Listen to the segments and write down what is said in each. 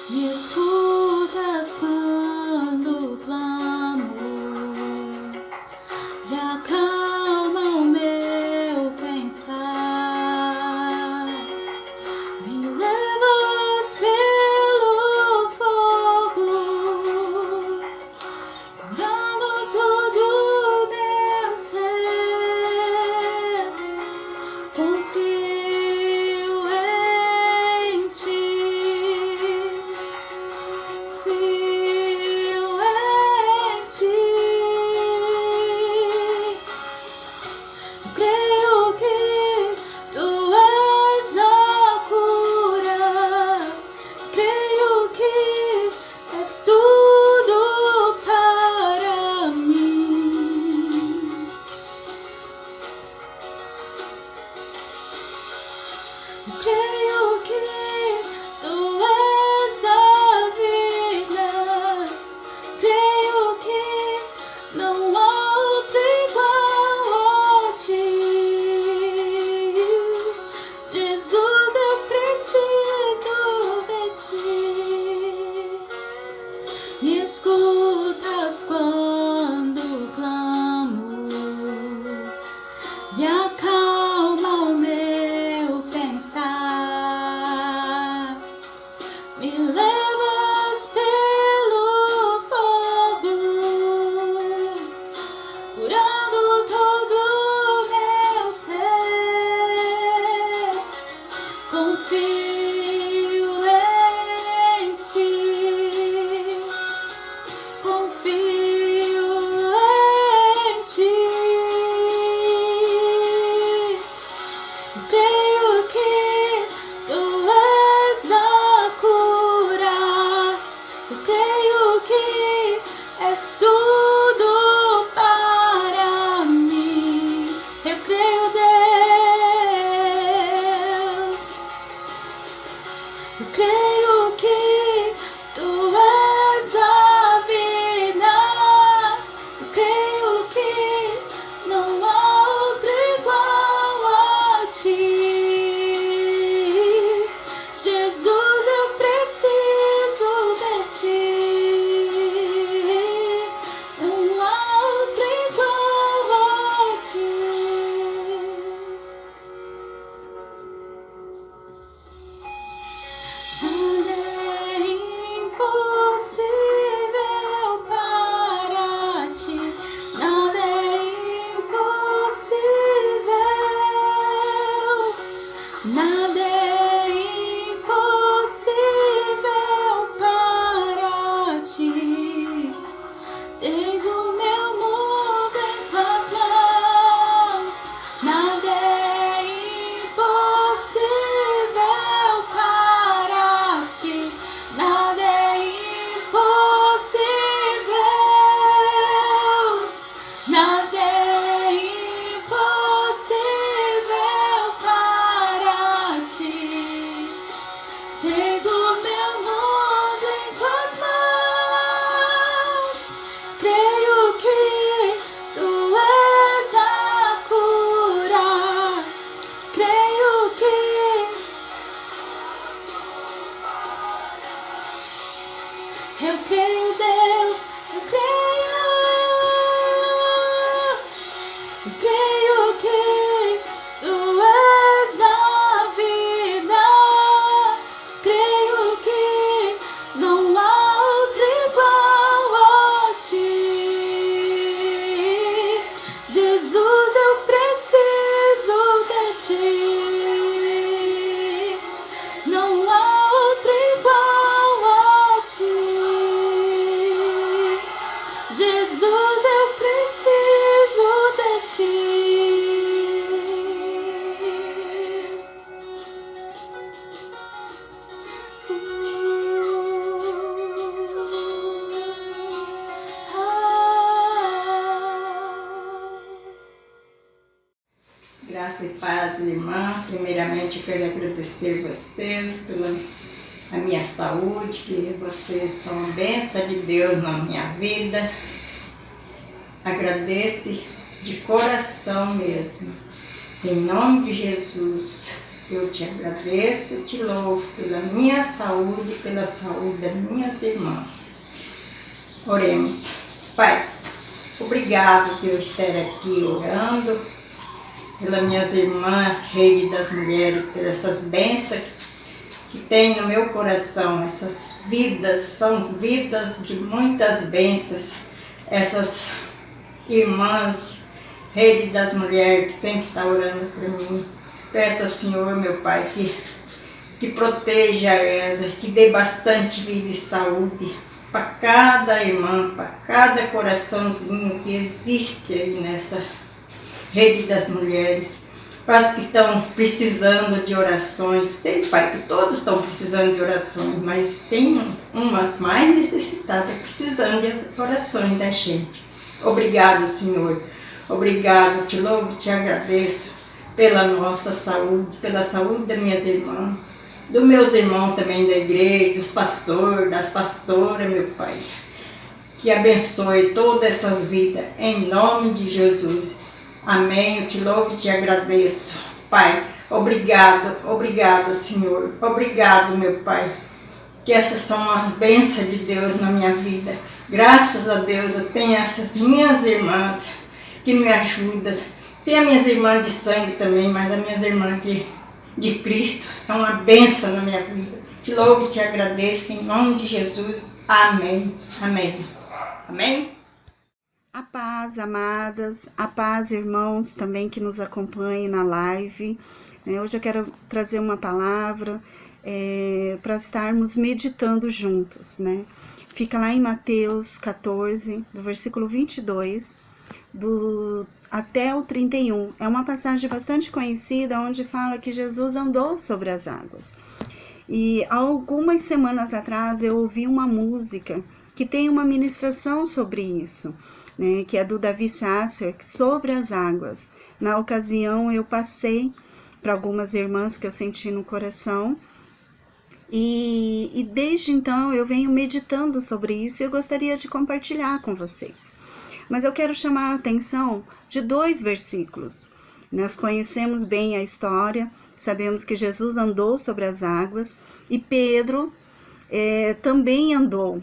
Me escutas quando clamo e acalma o meu pensar. Me levas pelo fogo, curando todo o meu ser. Confio em ti. Creio que tu és a cura, creio que és tudo para mim. Creio que tu és a vida, creio que não há outro igual a ti. Jesus, eu preciso de ti. Me escutas quando clamo e acalma o meu pensar. Me levas pelo fogo, curando todo o meu ser. Confio em ti. Confio em ti. Creio que tu és a cura, eu creio que és tudo para mim. Eu creio, Deus. Eu creio que tu és a vida. Eu creio que não há outro igual a ti. Jesus, eu preciso de ti. Não há outro igual a ti. Nada é impossível para ti, nada é impossível, nada é impossível para ti. Tens o meu mundo em tuas mãos, nada é impossível para ti, nada é impossível, nada é impossível para ti. Tens o meu mundo em tuas mãos. Creio que tu és a cura. Creio que eu creio, Deus, eu creio. Eu creio que tu és a vida. Creio que não há outro igual a ti. Jesus, eu preciso de ti. Não há outro igual a ti. Jesus, eu preciso de ti. Graça e paz, irmã. Primeiramente, eu quero agradecer vocês pela minha saúde, que vocês são uma bênção de Deus na minha vida. Agradeço de coração mesmo. Em nome de Jesus. Eu te agradeço, eu te louvo pela minha saúde, pela saúde das minhas irmãs. Oremos. Pai, obrigado por eu estar aqui orando, pelas minhas irmãs, Rede das Mulheres, por essas bênçãos que tem no meu coração. Essas vidas são vidas de muitas bênçãos. Essas irmãs, Rede das Mulheres, que sempre está orando por mim. Peço ao Senhor, meu Pai, que proteja elas, que dê bastante vida e saúde para cada irmã, para cada coraçãozinho que existe aí nessa Rede das Mulheres, para as que estão precisando de orações. Sei, Pai, que todos estão precisando de orações, mas tem umas mais necessitadas precisando de orações da gente. Obrigado, Senhor. Obrigado, te louvo, te agradeço pela nossa saúde, pela saúde das minhas irmãs, dos meus irmãos também da igreja, dos pastores, das pastoras, meu Pai. Que abençoe todas essas vidas, em nome de Jesus. Amém. Eu te louvo e te agradeço, Pai. Obrigado, obrigado, Senhor. Obrigado, meu Pai. Que essas são as bênçãos de Deus na minha vida. Graças a Deus eu tenho essas minhas irmãs que me ajudam. Tem as minhas irmãs de sangue também, mas as minhas irmãs de Cristo é uma bênção na minha vida. Te louvo e te agradeço em nome de Jesus. Amém. Amém. Amém. A paz, amadas, a paz, irmãos, também que nos acompanhem na live. Hoje eu quero trazer uma palavra para estarmos meditando juntos, né? Fica lá em Mateus 14, do versículo 22, até o 31. É uma passagem bastante conhecida, onde fala que Jesus andou sobre as águas. E algumas semanas atrás eu ouvi uma música que tem uma ministração sobre isso, né, que é do Davi Sasser, sobre as águas. Na ocasião eu passei para algumas irmãs que eu senti no coração, e desde então eu venho meditando sobre isso e eu gostaria de compartilhar com vocês. Mas eu quero chamar a atenção de 2 versículos. Nós conhecemos bem a história, sabemos que Jesus andou sobre as águas e Pedro também andou.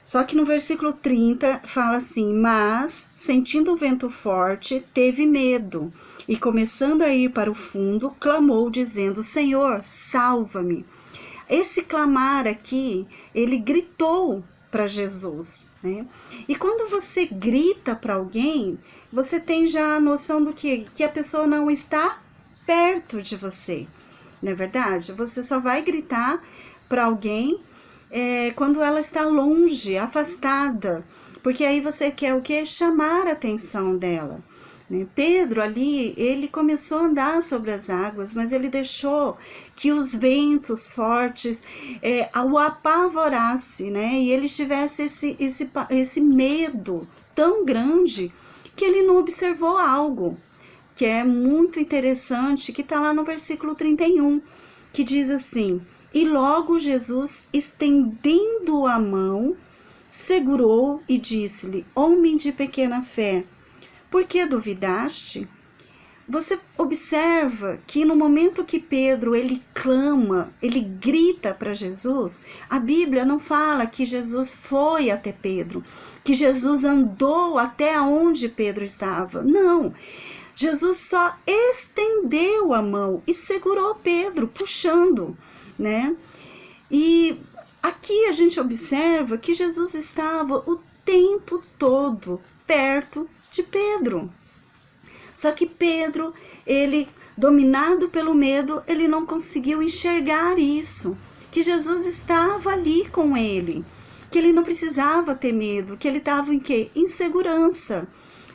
Só que no versículo 30 fala assim: mas, sentindo o vento forte, teve medo, e começando a ir para o fundo, clamou, dizendo: Senhor, salva-me. Esse clamar aqui, ele gritou para Jesus, né? E quando você grita para alguém, você tem já a noção do que a pessoa não está perto de você, não é verdade? Você só vai gritar para alguém quando ela está longe, afastada, porque aí você quer o quê? Chamar a atenção dela, né? Pedro ali, ele começou a andar sobre as águas, mas ele deixou que os ventos fortes o apavorasse, né? E ele tivesse esse medo tão grande que ele não observou algo que é muito interessante, que está lá no versículo 31, que diz assim: e logo Jesus, estendendo a mão, segurou e disse-lhe: homem de pequena fé, por que duvidaste? Você observa que no momento que Pedro, ele clama, ele grita para Jesus, a Bíblia não fala que Jesus foi até Pedro, que Jesus andou até onde Pedro estava. Não, Jesus só estendeu a mão e segurou Pedro, puxando, né? E aqui a gente observa que Jesus estava o tempo todo perto de Pedro. Só que Pedro, ele, dominado pelo medo, ele não conseguiu enxergar isso, que Jesus estava ali com ele, que ele não precisava ter medo, que ele estava em quê? Em segurança,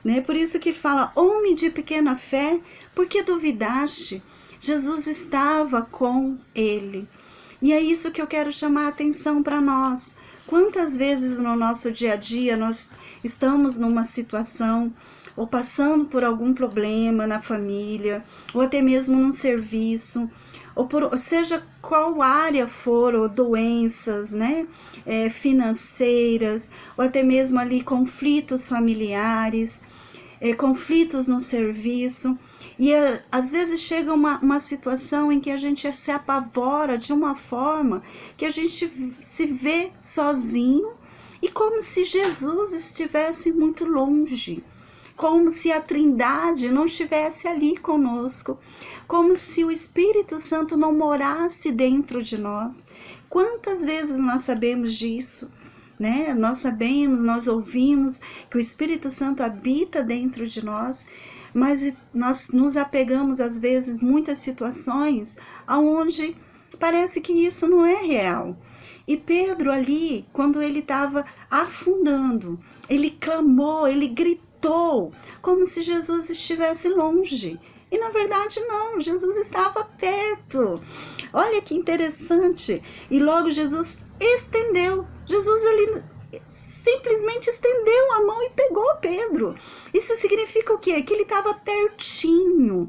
né? Por isso que ele fala: homem de pequena fé, por que duvidaste? Jesus estava com ele. E é isso que eu quero chamar a atenção para nós. Quantas vezes no nosso dia a dia nós estamos numa situação, ou passando por algum problema na família, ou até mesmo num serviço, ou seja qual área for, ou doenças, né, financeiras, ou até mesmo ali conflitos familiares, conflitos no serviço, E às vezes chega uma situação em que a gente se apavora de uma forma que a gente se vê sozinho e como se Jesus estivesse muito longe, como se a Trindade não estivesse ali conosco, como se o Espírito Santo não morasse dentro de nós. Quantas vezes nós sabemos disso, né? Nós sabemos, nós ouvimos que o Espírito Santo habita dentro de nós, mas nós nos apegamos às vezes muitas situações aonde parece que isso não é real. E Pedro ali, quando ele estava afundando, ele clamou, ele gritou, como se Jesus estivesse longe. E na verdade não, Jesus estava perto. Olha que interessante. E logo Jesus estendeu. Jesus ali simplesmente estendeu a mão e pegou Pedro. Isso significa o quê? Que ele estava pertinho.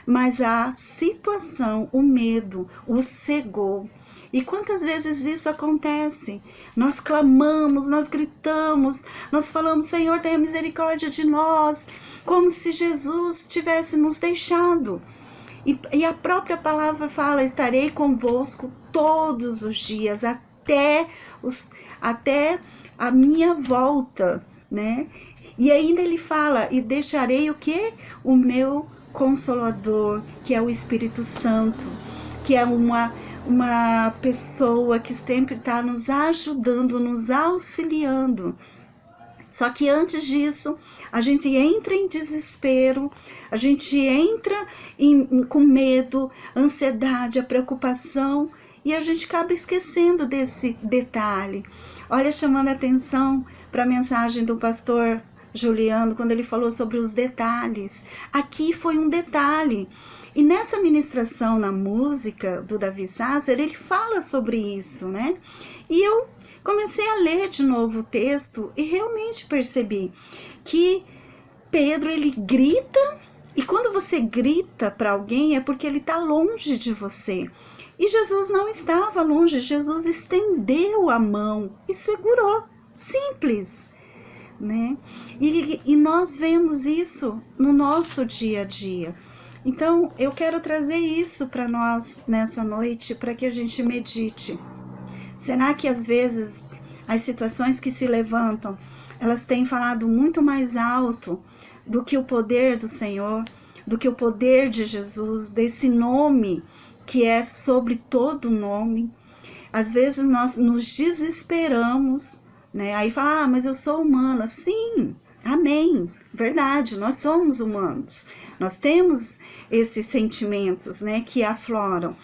Mas a situação, o medo, o cegou. E quantas vezes isso acontece? Nós clamamos, nós gritamos, nós falamos, Senhor, tenha misericórdia de nós, como se Jesus tivesse nos deixado. E a própria palavra fala, estarei convosco todos os dias, até a minha volta, né? E ainda ele fala, e deixarei o quê? O meu Consolador, que é o Espírito Santo, que é uma pessoa que sempre está nos ajudando, nos auxiliando. Só que antes disso, a gente entra em desespero, a gente entra com medo, ansiedade, a preocupação, e a gente acaba esquecendo desse detalhe. Olha, chamando a atenção para a mensagem do pastor Juliano, quando ele falou sobre os detalhes. Aqui foi um detalhe. E nessa ministração na música do Davi Sasser, ele fala sobre isso, né? E eu comecei a ler de novo o texto e realmente percebi que Pedro, ele grita, e quando você grita para alguém é porque ele está longe de você. E Jesus não estava longe, Jesus estendeu a mão e segurou. Simples, né? E nós vemos isso no nosso dia a dia. Então, eu quero trazer isso para nós nessa noite, para que a gente medite. Será que às vezes as situações que se levantam, elas têm falado muito mais alto do que o poder do Senhor, do que o poder de Jesus, desse nome que é sobre todo nome? Às vezes nós nos desesperamos, né? Aí fala, mas eu sou humana. Sim, amém, verdade, nós somos humanos. Nós temos esses sentimentos, né, que afloram.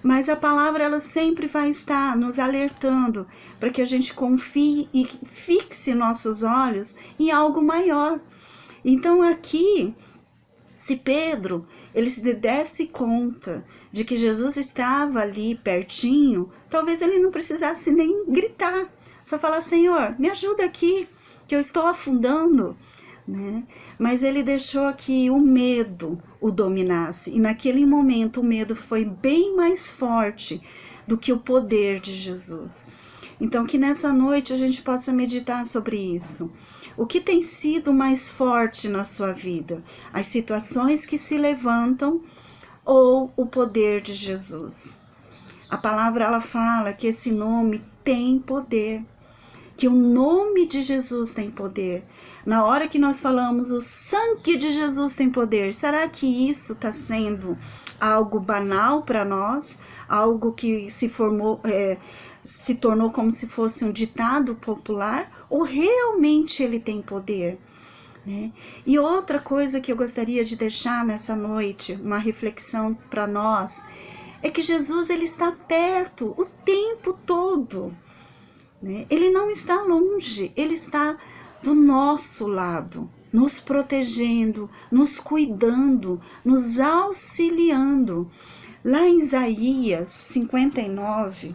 Mas a palavra, ela sempre vai estar nos alertando para que a gente confie e fixe nossos olhos em algo maior. Então aqui, se Pedro, ele se desse conta de que Jesus estava ali pertinho, talvez ele não precisasse nem gritar. Só falar, Senhor, me ajuda aqui, que eu estou afundando, né? Mas ele deixou que o medo o dominasse. E naquele momento o medo foi bem mais forte do que o poder de Jesus. Então que nessa noite a gente possa meditar sobre isso. O que tem sido mais forte na sua vida? As situações que se levantam ou o poder de Jesus? A palavra, ela fala que esse nome tem poder, que o nome de Jesus tem poder. Na hora que nós falamos o sangue de Jesus tem poder, será que isso está sendo algo banal para nós? Algo que se tornou como se fosse um ditado popular? Ou realmente ele tem poder? Né? E outra coisa que eu gostaria de deixar nessa noite, uma reflexão para nós, é que Jesus, ele está perto o tempo todo. Né? Ele não está longe, ele está do nosso lado, nos protegendo, nos cuidando, nos auxiliando. Lá em Isaías 59,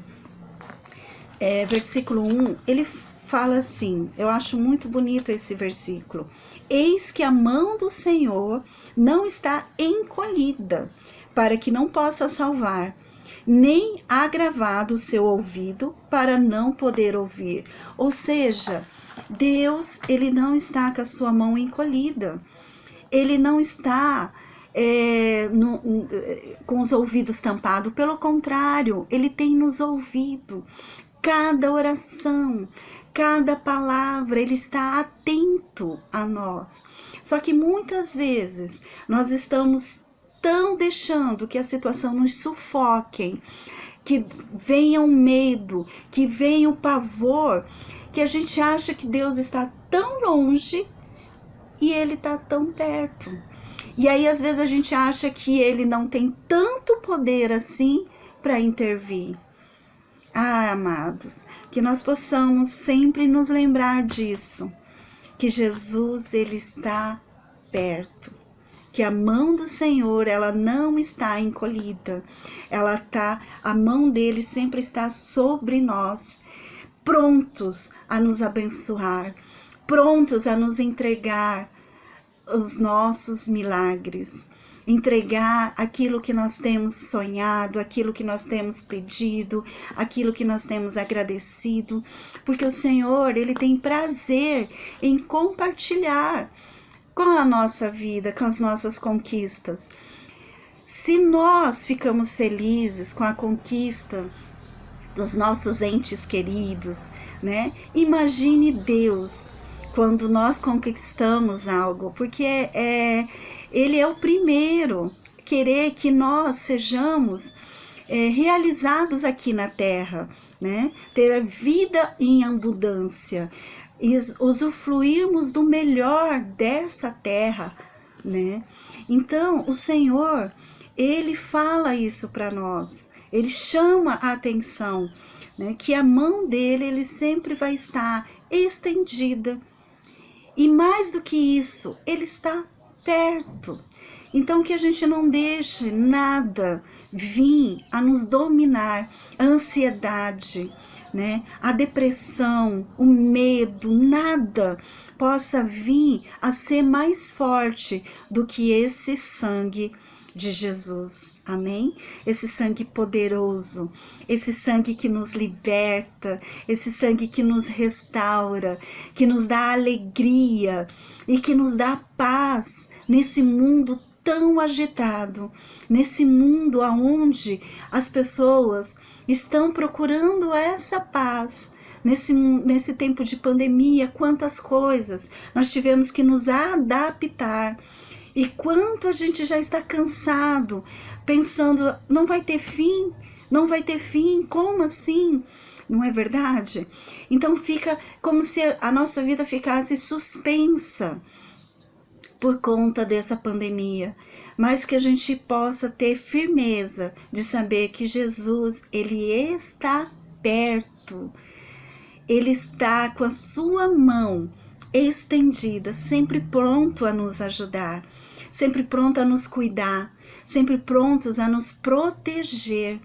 versículo 1, ele fala assim, eu acho muito bonito esse versículo: eis que a mão do Senhor não está encolhida, para que não possa salvar, nem agravado o seu ouvido para não poder ouvir. Ou seja, Deus, ele não está com a sua mão encolhida. Ele não está com os ouvidos tampados. Pelo contrário, Ele tem nos ouvido. Cada oração, cada palavra, Ele está atento a nós. Só que muitas vezes nós estamos tão deixando que a situação nos sufoque, que venha o medo, que venha o pavor, que a gente acha que Deus está tão longe e Ele está tão perto. E aí às vezes a gente acha que Ele não tem tanto poder assim para intervir. Ah, amados, que nós possamos sempre nos lembrar disso, que Jesus, Ele está perto, que a mão do Senhor, ela não está encolhida, a mão dele sempre está sobre nós, prontos a nos abençoar, prontos a nos entregar os nossos milagres, entregar aquilo que nós temos sonhado, aquilo que nós temos pedido, aquilo que nós temos agradecido, porque o Senhor, Ele tem prazer em compartilhar com a nossa vida, com as nossas conquistas. Se nós ficamos felizes com a conquista dos nossos entes queridos, né? Imagine Deus quando nós conquistamos algo, porque Ele é o primeiro a querer que nós sejamos realizados aqui na terra, né? Ter vida em abundância, usufruirmos do melhor dessa terra, né? Então, o Senhor, Ele fala isso para nós, Ele chama a atenção, né? Que a mão dele, Ele sempre vai estar estendida. E mais do que isso, Ele está perto. Então, que a gente não deixe nada vir a nos dominar, a ansiedade, né? A depressão, o medo, nada possa vir a ser mais forte do que esse sangue de Jesus, amém? Esse sangue poderoso, esse sangue que nos liberta, esse sangue que nos restaura, que nos dá alegria e que nos dá paz nesse mundo tão agitado, nesse mundo onde as pessoas estão procurando essa paz. Nesse tempo de pandemia, quantas coisas nós tivemos que nos adaptar. E quanto a gente já está cansado, pensando, não vai ter fim, não vai ter fim, como assim? Não é verdade? Então fica como se a nossa vida ficasse suspensa por conta dessa pandemia, mas que a gente possa ter firmeza de saber que Jesus, Ele está perto, Ele está com a sua mão estendida, sempre pronto a nos ajudar, sempre pronto a nos cuidar, sempre prontos a nos proteger,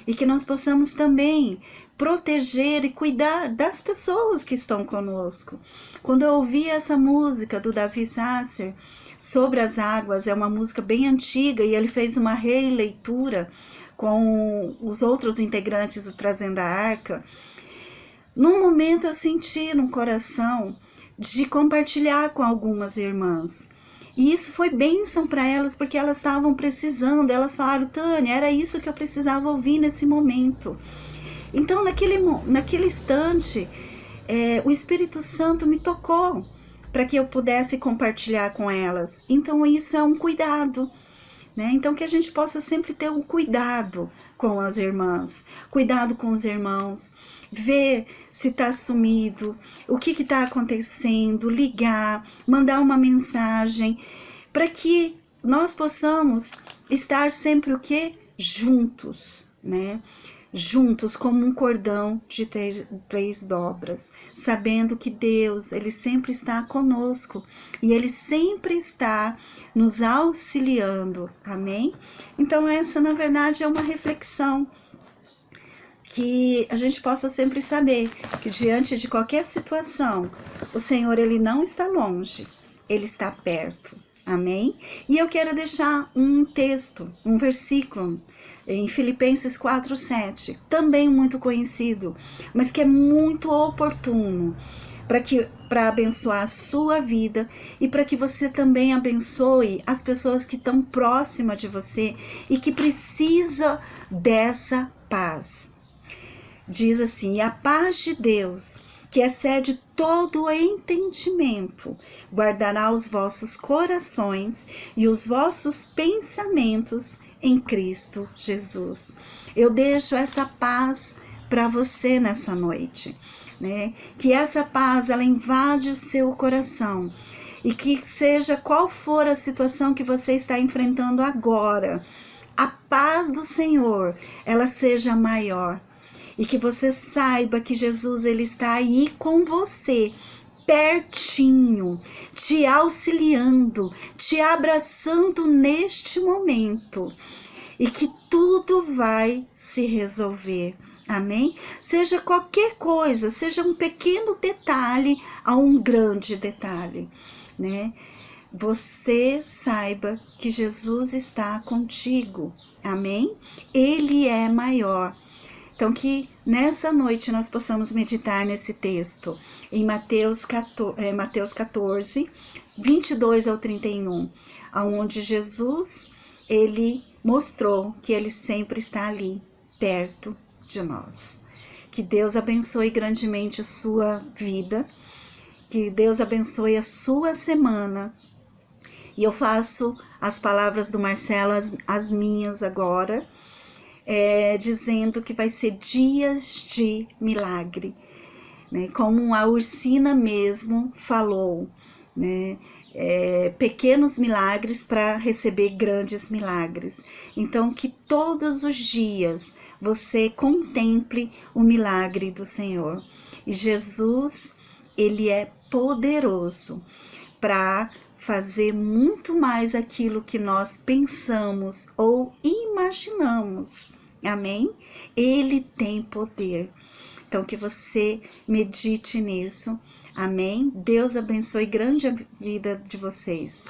e que nós possamos também proteger e cuidar das pessoas que estão conosco. Quando eu ouvi essa música do Davi Sasser, Sobre as Águas, é uma música bem antiga e ele fez uma releitura com os outros integrantes do Trazendo a Arca. Num momento eu senti no coração de compartilhar com algumas irmãs. E isso foi bênção para elas, porque elas estavam precisando. Elas falaram, Tânia, era isso que eu precisava ouvir nesse momento. Então, naquele instante, o Espírito Santo me tocou para que eu pudesse compartilhar com elas. Então, isso é um cuidado, né? Então, que a gente possa sempre ter um cuidado com as irmãs, cuidado com os irmãos, ver se está sumido, o que está acontecendo, ligar, mandar uma mensagem, para que nós possamos estar sempre o quê? Juntos, né? Juntos como um cordão de três dobras, sabendo que Deus, Ele sempre está conosco e Ele sempre está nos auxiliando, amém? Então essa, na verdade, é uma reflexão, que a gente possa sempre saber que diante de qualquer situação, o Senhor, Ele não está longe, Ele está perto, amém? E eu quero deixar um texto, um versículo, em Filipenses 4:7, também muito conhecido, mas que é muito oportuno para abençoar a sua vida e para que você também abençoe as pessoas que estão próximas de você e que precisa dessa paz. Diz assim: a paz de Deus, que excede todo o entendimento, guardará os vossos corações e os vossos pensamentos em Cristo Jesus. Eu deixo essa paz para você nessa noite, né? Que essa paz, ela invade o seu coração e que seja qual for a situação que você está enfrentando agora, a paz do Senhor, ela seja maior. E que você saiba que Jesus, ele está aí com você, pertinho, te auxiliando, te abraçando neste momento. E que tudo vai se resolver. Amém? Seja qualquer coisa, seja um pequeno detalhe a um grande detalhe, né? Você saiba que Jesus está contigo. Amém? Ele é maior. Então, que nessa noite nós possamos meditar nesse texto, em Mateus 14, 22 ao 31, onde Jesus, ele mostrou que ele sempre está ali, perto de nós. Que Deus abençoe grandemente a sua vida, que Deus abençoe a sua semana. E eu faço as palavras do Marcelo, as minhas agora, dizendo que vai ser dias de milagre, né? Como a Ursina mesmo falou, né? Pequenos milagres para receber grandes milagres. Então, que todos os dias você contemple o milagre do Senhor. E Jesus, ele é poderoso para fazer muito mais aquilo que nós pensamos ou imaginamos. Amém? Ele tem poder. Então, que você medite nisso. Amém? Deus abençoe grande a vida de vocês.